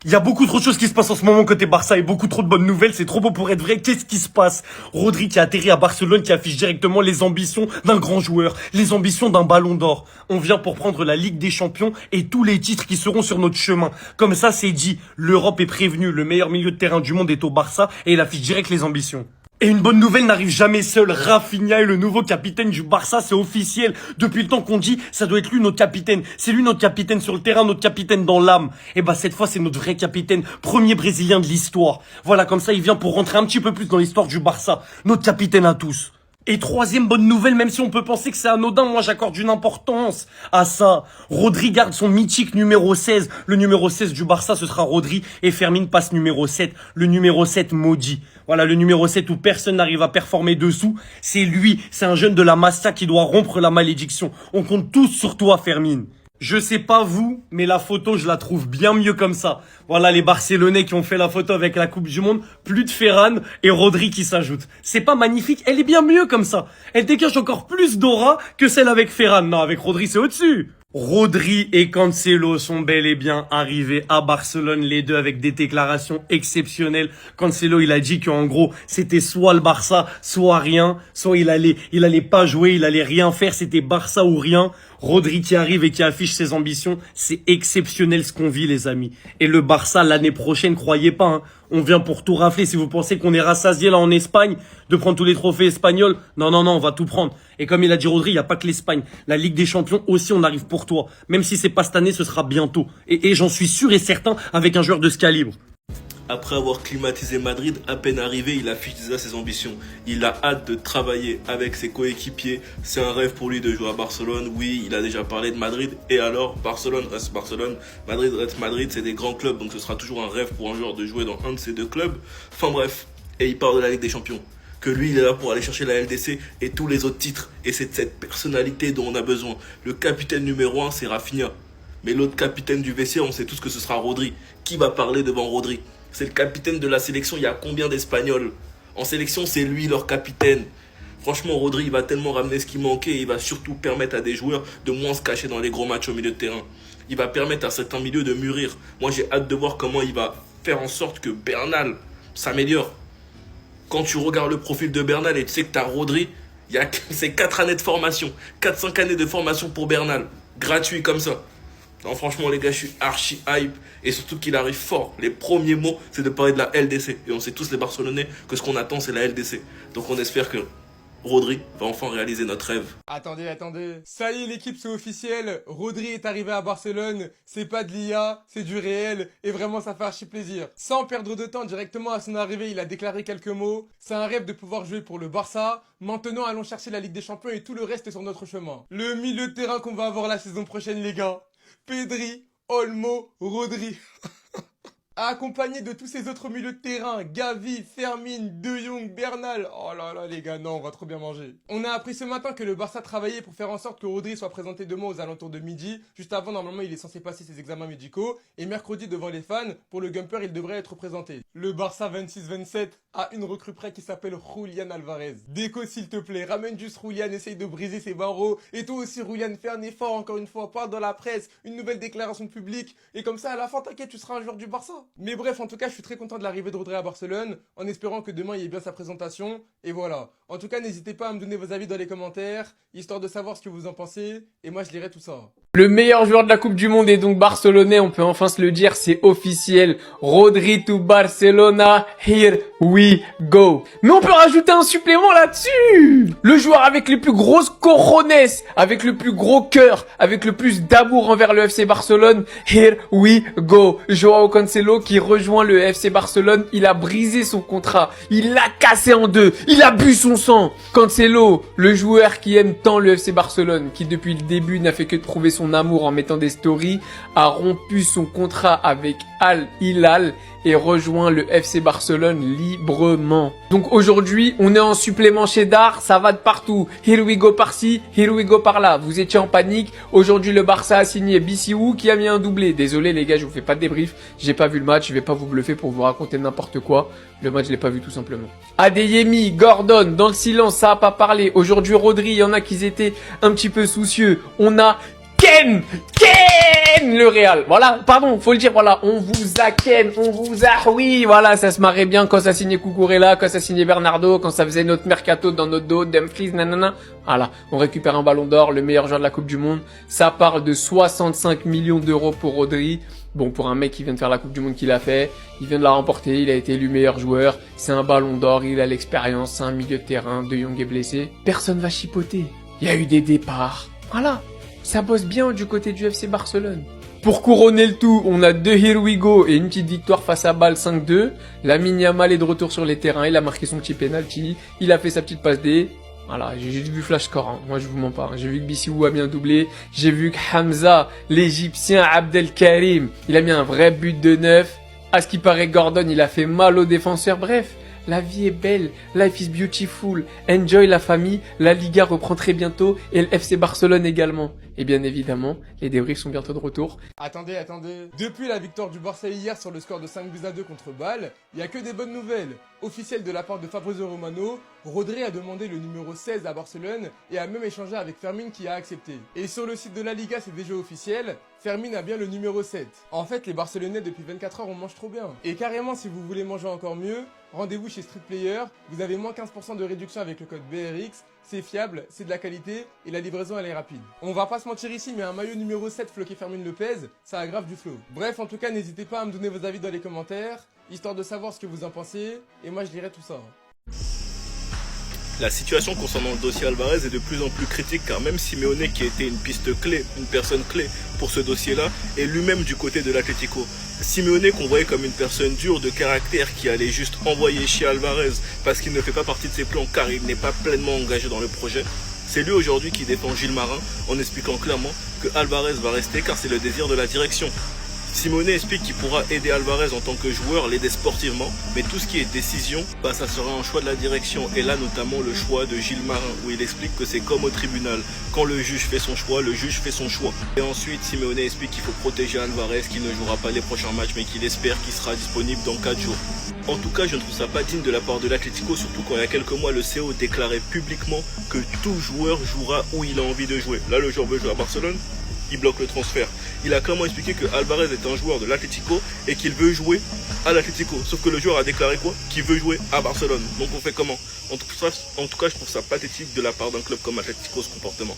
Il y a beaucoup trop de choses qui se passent en ce moment côté Barça et beaucoup trop de bonnes nouvelles, c'est trop beau pour être vrai. Qu'est-ce qui se passe? Rodri qui a atterri à Barcelone, qui affiche directement les ambitions d'un grand joueur, les ambitions d'un ballon d'or. On vient pour prendre la Ligue des Champions et tous les titres qui seront sur notre chemin. Comme ça, c'est dit, l'Europe est prévenue, le meilleur milieu de terrain du monde est au Barça et il affiche direct les ambitions. Et une bonne nouvelle n'arrive jamais seule. Rafinha est le nouveau capitaine du Barça, c'est officiel. Depuis le temps qu'on dit, ça doit être lui notre capitaine. C'est lui notre capitaine sur le terrain, notre capitaine dans l'âme. Et bah cette fois, c'est notre vrai capitaine, premier Brésilien de l'histoire. Voilà, comme ça, il vient pour rentrer un petit peu plus dans l'histoire du Barça. Notre capitaine à tous. Et troisième bonne nouvelle, même si on peut penser que c'est anodin, moi j'accorde une importance à ça. Rodri garde son mythique numéro 16. Le numéro 16 du Barça, ce sera Rodri. Et Fermin passe numéro 7. Le numéro 7 maudit. Voilà, le numéro 7 où personne n'arrive à performer dessous. C'est lui, c'est un jeune de la Masia qui doit rompre la malédiction. On compte tous sur toi, Fermin. Je sais pas vous, mais la photo, je la trouve bien mieux comme ça. Voilà les Barcelonais qui ont fait la photo avec la Coupe du Monde. Plus de Ferran et Rodri qui s'ajoutent. C'est pas magnifique? Elle est bien mieux comme ça. Elle dégage encore plus d'aura que celle avec Ferran. Non, avec Rodri, c'est au-dessus. Rodri et Cancelo sont bel et bien arrivés à Barcelone, les deux avec des déclarations exceptionnelles. Cancelo, il a dit qu'en gros, c'était soit le Barça, soit rien. Soit il allait pas jouer, il allait rien faire, c'était Barça ou rien. Rodri qui arrive et qui affiche ses ambitions, c'est exceptionnel ce qu'on vit, les amis. Et le Barça, l'année prochaine, croyez pas, hein, on vient pour tout rafler. Si vous pensez qu'on est rassasié là en Espagne, de prendre tous les trophées espagnols, non, on va tout prendre. Et comme il a dit Rodri, il n'y a pas que l'Espagne. La Ligue des Champions aussi, on arrive pour toi. Même si c'est pas cette année, ce sera bientôt. Et j'en suis sûr et certain avec un joueur de ce calibre. Après avoir climatisé Madrid, à peine arrivé, il affiche déjà ses ambitions. Il a hâte de travailler avec ses coéquipiers. C'est un rêve pour lui de jouer à Barcelone. Oui, il a déjà parlé de Madrid. Et alors, Barcelone reste Barcelone, Madrid reste Madrid. C'est des grands clubs, donc ce sera toujours un rêve pour un joueur de jouer dans un de ces deux clubs. Enfin bref, et il part de la Ligue des Champions. Que lui, il est là pour aller chercher la LDC et tous les autres titres. Et c'est de cette personnalité dont on a besoin. Le capitaine numéro 1, c'est Rafinha. Mais l'autre capitaine du vestiaire, on sait tous que ce sera Rodri. Qui va parler devant Rodri? C'est le capitaine de la sélection. Il y a combien d'Espagnols en sélection? C'est lui leur capitaine. Franchement, Rodri, il va tellement ramener ce qui manquait. Et il va surtout permettre à des joueurs de moins se cacher dans les gros matchs au milieu de terrain. Il va permettre à certains milieux de mûrir. Moi, j'ai hâte de voir comment il va faire en sorte que Bernal s'améliore. Quand tu regardes le profil de Bernal et tu sais que tu as Rodri, c'est 4 années de formation. 4-5 années de formation pour Bernal. Gratuit comme ça. Non, franchement, les gars, je suis archi hype. Et surtout qu'il arrive fort. Les premiers mots, c'est de parler de la LDC. Et on sait tous, les Barcelonais, que ce qu'on attend, c'est la LDC. Donc on espère que Rodri va enfin réaliser notre rêve. Attendez. Ça y est, l'équipe, c'est officiel. Rodri est arrivé à Barcelone. C'est pas de l'IA, c'est du réel. Et vraiment, ça fait archi plaisir. Sans perdre de temps, directement à son arrivée, il a déclaré quelques mots. C'est un rêve de pouvoir jouer pour le Barça. Maintenant, allons chercher la Ligue des Champions et tout le reste est sur notre chemin. Le milieu de terrain qu'on va avoir la saison prochaine, les gars. Pedri, Olmo, Rodri. Accompagné de tous ces autres milieux de terrain, Gavi, Fermin, De Jong, Bernal. Oh là là les gars, non, on va trop bien manger. On a appris ce matin que le Barça travaillait pour faire en sorte que Rodri soit présenté demain aux alentours de midi. Juste avant, normalement, il est censé passer ses examens médicaux. Et mercredi, devant les fans, pour le Gumper, il devrait être présenté. Le Barça 26-27 a une recrue près qui s'appelle Julian Alvarez. Déco s'il te plaît, ramène juste Julian, essaye de briser ses barreaux. Et toi aussi Julian, fais un effort encore une fois, parle dans la presse, une nouvelle déclaration publique. Et comme ça, à la fin, t'inquiète, tu seras un joueur du Barça. Mais bref, en tout cas, je suis très content de l'arrivée de Rodri à Barcelone, en espérant que demain il y ait bien sa présentation. Et voilà. En tout cas, n'hésitez pas à me donner vos avis dans les commentaires, histoire de savoir ce que vous en pensez. Et moi, je lirai tout ça. Le meilleur joueur de la Coupe du Monde est donc barcelonais, on peut enfin se le dire, c'est officiel. Rodri to Barcelona, here we go. Mais on peut rajouter un supplément là-dessus. Le joueur avec les plus grosses cojones, avec le plus gros cœur, avec le plus d'amour envers le FC Barcelone, here we go. Joao Cancelo qui rejoint le FC Barcelone, il a brisé son contrat, il l'a cassé en deux, il a bu son sang. Cancelo, le joueur qui aime tant le FC Barcelone, qui depuis le début n'a fait que de prouver son amour en mettant des stories, a rompu son contrat avec Al Hilal et rejoint le FC Barcelone librement. Donc aujourd'hui, on est en supplément chez Dar, ça va de partout. Here we go par-ci, here we go par-là. Vous étiez en panique. Aujourd'hui, le Barça a signé Bissou qui a mis un doublé. Désolé les gars, je vous fais pas de débrief. J'ai pas vu le match, je vais pas vous bluffer pour vous raconter n'importe quoi. Le match, je l'ai pas vu tout simplement. Adeyemi, Gordon, dans le silence, ça a pas parlé. Aujourd'hui, Rodri, il y en a qui étaient un petit peu soucieux. On a Ken ken le Real. Voilà, pardon, faut le dire, voilà, on vous a ken, on vous a, oui, voilà, ça se marrait bien quand ça signait Cucurella, quand ça signait Bernardo, quand ça faisait notre mercato dans notre dos, Dumfries, nanana. Voilà, on récupère un ballon d'or, le meilleur joueur de la Coupe du Monde. Ça parle de 65 millions d'euros pour Rodri. Bon, pour un mec qui vient de faire la Coupe du Monde qu'il a fait, il vient de la remporter, il a été élu meilleur joueur, c'est un ballon d'or, il a l'expérience, c'est un milieu de terrain, De Jong est blessé. Personne va chipoter. Il y a eu des départs. Voilà. Ça bosse bien du côté du FC Barcelone. Pour couronner le tout, on a deux Here We Go et une petite victoire face à Bâle 5-2. Lamine Yamal est de retour sur les terrains, il a marqué son petit penalty, il a fait sa petite passe D. Voilà, j'ai juste vu Flash Score, hein. Moi je vous mens pas, j'ai vu que Bissou a bien doublé, j'ai vu que Hamza, l'Égyptien Abdelkarim, il a mis un vrai but de 9. À ce qui paraît, Gordon, il a fait mal aux défenseurs, bref. La vie est belle, life is beautiful, enjoy la famille, la Liga reprend très bientôt et le FC Barcelone également. Et bien évidemment, les débriefs sont bientôt de retour. Attendez. Depuis la victoire du Barça hier sur le score de 5-2 contre Bâle, il n'y a que des bonnes nouvelles. Officiel de la part de Fabrizio Romano, Rodri a demandé le numéro 16 à Barcelone et a même échangé avec Fermin qui a accepté. Et sur le site de la Liga, c'est déjà officiel, Fermin a bien le numéro 7. En fait, les Barcelonais depuis 24 heures, on mange trop bien. Et carrément, si vous voulez manger encore mieux, rendez-vous chez Street Player, vous avez moins 15% de réduction avec le code BRX, c'est fiable, c'est de la qualité et la livraison elle est rapide. On va pas se mentir ici, mais un maillot numéro 7 floqué Fermin Lopez, ça aggrave du flow. Bref, en tout cas, n'hésitez pas à me donner vos avis dans les commentaires, histoire de savoir ce que vous en pensez, et moi je lirai tout ça. La situation concernant le dossier Alvarez est de plus en plus critique car même Simeone, qui était une piste clé, une personne clé pour ce dossier-là, est lui-même du côté de l'Atlético. Simeone, qu'on voyait comme une personne dure de caractère qui allait juste envoyer chier Alvarez parce qu'il ne fait pas partie de ses plans car il n'est pas pleinement engagé dans le projet, c'est lui aujourd'hui qui défend Gilles Marin en expliquant clairement que Alvarez va rester car c'est le désir de la direction. Simeone explique qu'il pourra aider Alvarez en tant que joueur, l'aider sportivement, mais tout ce qui est décision, ça sera un choix de la direction, et là notamment le choix de Gilles Marin, où il explique que c'est comme au tribunal, quand le juge fait son choix, le juge fait son choix. Et ensuite, Simeone explique qu'il faut protéger Alvarez, qu'il ne jouera pas les prochains matchs, mais qu'il espère qu'il sera disponible dans 4 jours. En tout cas, je ne trouve ça pas digne de la part de l'Atlético, surtout quand il y a quelques mois, le CO déclarait publiquement que tout joueur jouera où il a envie de jouer. Là, le joueur veut jouer à Barcelone, il bloque le transfert. Il a clairement expliqué que Alvarez est un joueur de l'Atlético et qu'il veut jouer à l'Atlético. Sauf que le joueur a déclaré quoi? Qu'il veut jouer à Barcelone. Donc on fait comment? En tout cas, je trouve ça pathétique de la part d'un club comme Atlético, ce comportement.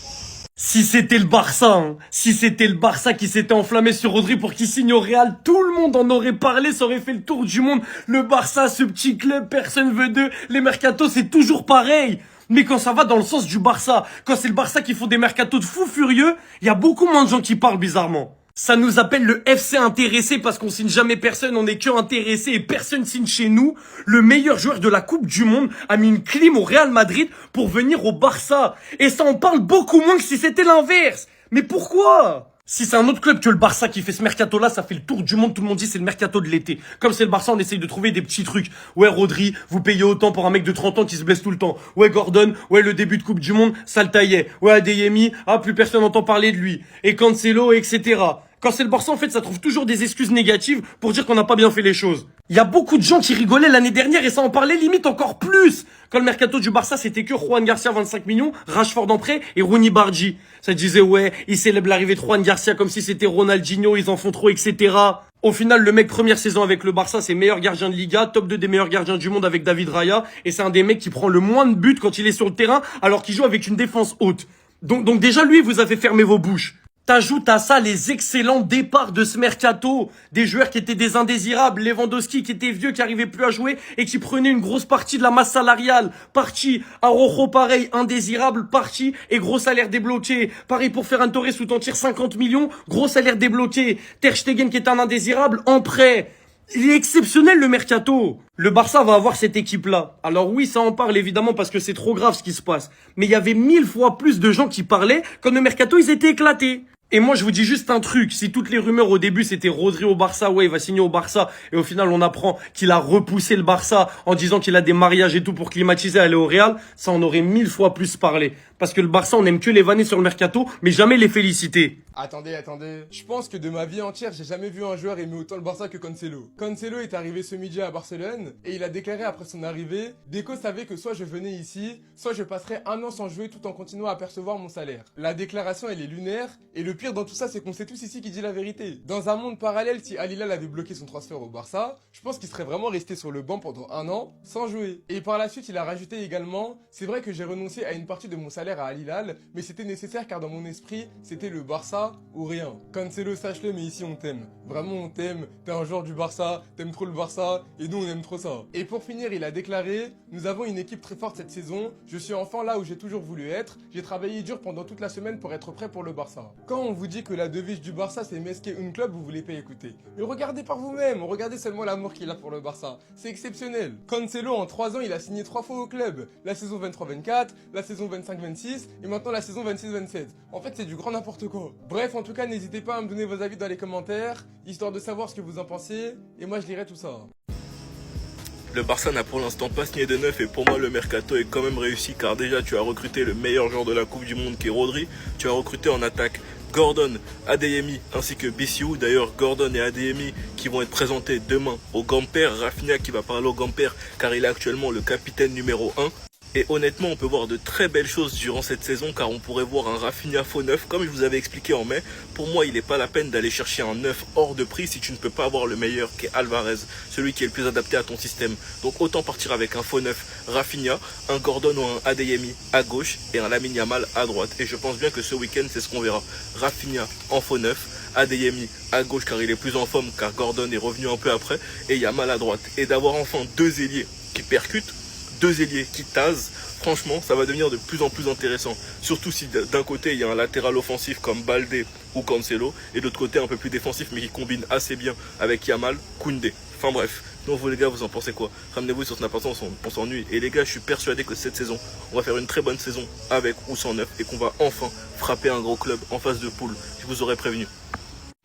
Si c'était le Barça, hein, si c'était le Barça qui s'était enflammé sur Rodri pour qu'il signe au Real, tout le monde en aurait parlé, ça aurait fait le tour du monde. Le Barça, ce petit club, personne veut d'eux. Les mercatos, c'est toujours pareil. Mais quand ça va dans le sens du Barça, quand c'est le Barça qui font des mercatos de fous furieux, il y a beaucoup moins de gens qui parlent bizarrement. Ça nous appelle le FC intéressé parce qu'on signe jamais personne, on est que intéressé et personne signe chez nous. Le meilleur joueur de la Coupe du Monde a mis une clim au Real Madrid pour venir au Barça. Et ça en parle beaucoup moins que si c'était l'inverse. Mais pourquoi ? Si c'est un autre club que le Barça qui fait ce mercato-là, ça fait le tour du monde, tout le monde dit c'est le mercato de l'été. Comme c'est le Barça, on essaye de trouver des petits trucs. Ouais, Rodri, vous payez autant pour un mec de 30 ans qui se blesse tout le temps. Ouais, Gordon, ouais, le début de Coupe du Monde, ça le taillait. Ouais, Adeyemi, plus personne n'entend parler de lui. Et Cancelo, etc. Quand c'est le Barça, en fait, ça trouve toujours des excuses négatives pour dire qu'on n'a pas bien fait les choses. Il y a beaucoup de gens qui rigolaient l'année dernière et ça en parlait limite encore plus. Quand le mercato du Barça, c'était que Juan Garcia 25 millions, Rashford en prêt et Rooney Bargi. Ça disait, ouais, ils célèbrent l'arrivée de Juan Garcia comme si c'était Ronaldinho, ils en font trop, etc. Au final, le mec première saison avec le Barça, c'est meilleur gardien de Liga, top 2 des meilleurs gardiens du monde avec David Raya. Et c'est un des mecs qui prend le moins de buts quand il est sur le terrain alors qu'il joue avec une défense haute. Donc déjà, lui, vous avez fermé vos bouches. T'ajoutes à ça les excellents départs de ce mercato, des joueurs qui étaient des indésirables, Lewandowski qui était vieux, qui arrivait plus à jouer et qui prenait une grosse partie de la masse salariale, parti, Araujo pareil, indésirable, parti et gros salaire débloqué, pareil pour Ferran Torres où t'en tires 50 millions, gros salaire débloqué, Ter Stegen qui est un indésirable, en prêt. Il est exceptionnel le mercato. Le Barça va avoir cette équipe-là. Alors oui, ça en parle évidemment parce que c'est trop grave ce qui se passe. Mais il y avait 1000 fois plus de gens qui parlaient quand le mercato ils étaient éclatés. Et moi, je vous dis juste un truc. Si toutes les rumeurs au début, c'était Rodri au Barça, ouais, il va signer au Barça. Et au final, on apprend qu'il a repoussé le Barça en disant qu'il a des mariages et tout pour climatiser, aller au Real. Ça en aurait 1000 fois plus parlé. Parce que le Barça, on aime que les vanner sur le mercato, mais jamais les féliciter. Attendez. Je pense que de ma vie entière, j'ai jamais vu un joueur aimer autant le Barça que Cancelo. Cancelo est arrivé ce midi à Barcelone et il a déclaré après son arrivée, Deco savait que soit je venais ici, soit je passerais un an sans jouer tout en continuant à percevoir mon salaire. La déclaration, elle est lunaire et le pire dans tout ça, c'est qu'on sait tous ici qui dit la vérité. Dans un monde parallèle, si Al Hilal avait bloqué son transfert au Barça, je pense qu'il serait vraiment resté sur le banc pendant 1 an, sans jouer. Et par la suite, il a rajouté également, c'est vrai que j'ai renoncé à une partie de mon salaire à Al Hilal, mais c'était nécessaire car dans mon esprit, c'était le Barça ou rien. Cancelo, sache-le, mais ici on t'aime. Vraiment on t'aime, t'es un joueur du Barça, t'aimes trop le Barça, et nous on aime trop ça. Et pour finir, il a déclaré, nous avons une équipe très forte cette saison, je suis enfin là où j'ai toujours voulu être, j'ai travaillé dur pendant toute la semaine pour être prêt pour le Barça. Quand on vous dit que la devise du Barça c'est Mesque un club, vous voulez pas écouter. Mais regardez par vous-même, regardez seulement l'amour qu'il a pour le Barça. C'est exceptionnel. Cancelo en 3 ans, il a signé 3 fois au club. La saison 23-24, la saison 25-26 et maintenant la saison 26-27. En fait, c'est du grand n'importe quoi. Bref, en tout cas, n'hésitez pas à me donner vos avis dans les commentaires, histoire de savoir ce que vous en pensez, et moi je lirai tout ça. Le Barça n'a pour l'instant pas signé de neuf et pour moi le mercato est quand même réussi car déjà tu as recruté le meilleur joueur de la Coupe du Monde qui est Rodri, tu as recruté en attaque Gordon, Adeyemi ainsi que Bissiou. D'ailleurs Gordon et Adeyemi qui vont être présentés demain au Gamper, Rafinha qui va parler au Gamper car il est actuellement le capitaine numéro 1. Et honnêtement, on peut voir de très belles choses durant cette saison car on pourrait voir un Rafinha faux neuf. Comme je vous avais expliqué en mai, pour moi, il n'est pas la peine d'aller chercher un neuf hors de prix si tu ne peux pas avoir le meilleur qui est Alvarez, celui qui est le plus adapté à ton système. Donc autant partir avec un faux neuf Rafinha, un Gordon ou un Adeyemi à gauche et un Lamine Yamal à droite. Et je pense bien que ce week-end, c'est ce qu'on verra. Rafinha en faux neuf, Adeyemi à gauche car il est plus en forme car Gordon est revenu un peu après et Yamal à droite. Et d'avoir enfin 2 ailiers qui percutent, 2 ailiers qui tasent, franchement ça va devenir de plus en plus intéressant. Surtout si d'un côté il y a un latéral offensif comme Baldé ou Cancelo et de l'autre côté un peu plus défensif mais qui combine assez bien avec Yamal, Koundé. Enfin bref, donc vous les gars vous en pensez quoi? Ramenez-vous sur Snap, on s'ennuie. Et les gars je suis persuadé que cette saison on va faire une très bonne saison avec ou sans neuf et qu'on va enfin frapper un gros club en phase de poule. Je vous aurais prévenu.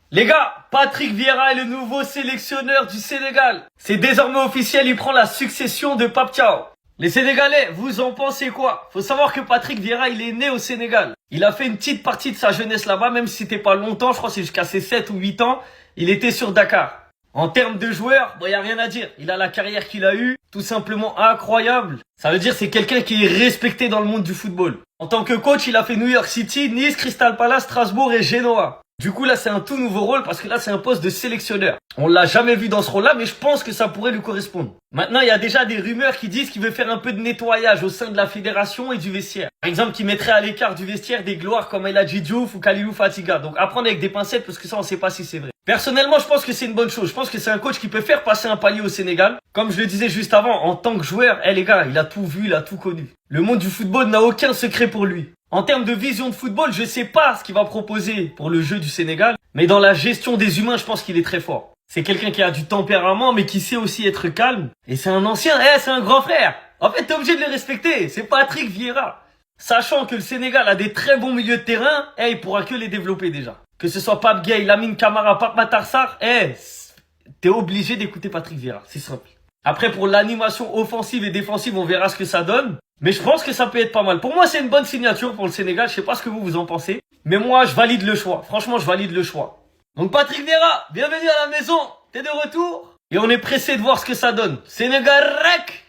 Les gars, Patrick Vieira est le nouveau sélectionneur du Sénégal. C'est désormais officiel, il prend la succession de Pape Thiaw. Les Sénégalais, vous en pensez quoi? Faut savoir que Patrick Vieira, il est né au Sénégal. Il a fait une petite partie de sa jeunesse là-bas, même si c'était pas longtemps, je crois que c'est jusqu'à ses 7 ou 8 ans, il était sur Dakar. En termes de joueur, bon, y a rien à dire. Il a la carrière qu'il a eue, tout simplement incroyable. Ça veut dire c'est quelqu'un qui est respecté dans le monde du football. En tant que coach, il a fait New York City, Nice, Crystal Palace, Strasbourg et Genoa. Du coup, là, c'est un tout nouveau rôle parce que là, c'est un poste de sélectionneur. On l'a jamais vu dans ce rôle-là, mais je pense que ça pourrait lui correspondre. Maintenant, il y a déjà des rumeurs qui disent qu'il veut faire un peu de nettoyage au sein de la fédération et du vestiaire. Par exemple, qu'il mettrait à l'écart du vestiaire des gloires comme El Hadji Diouf ou Kalilou Fatiga. Donc, à prendre avec des pincettes parce que ça, on sait pas si c'est vrai. Personnellement, je pense que c'est une bonne chose. Je pense que c'est un coach qui peut faire passer un palier au Sénégal. Comme je le disais juste avant, en tant que joueur, les gars, il a tout vu, il a tout connu. Le monde du football n'a aucun secret pour lui. En termes de vision de football, je sais pas ce qu'il va proposer pour le jeu du Sénégal, mais dans la gestion des humains, je pense qu'il est très fort. C'est quelqu'un qui a du tempérament, mais qui sait aussi être calme. Et c'est un ancien, c'est un grand frère. En fait, t'es obligé de le respecter. C'est Patrick Vieira. Sachant que le Sénégal a des très bons milieux de terrain, il pourra que les développer déjà. Que ce soit Pape Gueye, Lamine Camara, Pape Matar Sarr, t'es obligé d'écouter Patrick Vieira. C'est simple. Après, pour l'animation offensive et défensive, on verra ce que ça donne. Mais je pense que ça peut être pas mal. Pour moi, c'est une bonne signature pour le Sénégal. Je sais pas ce que vous en pensez. Mais moi, je valide le choix. Franchement, je valide le choix. Donc Patrick Vieira, bienvenue à la maison. T'es de retour. Et on est pressé de voir ce que ça donne. Sénégal rec!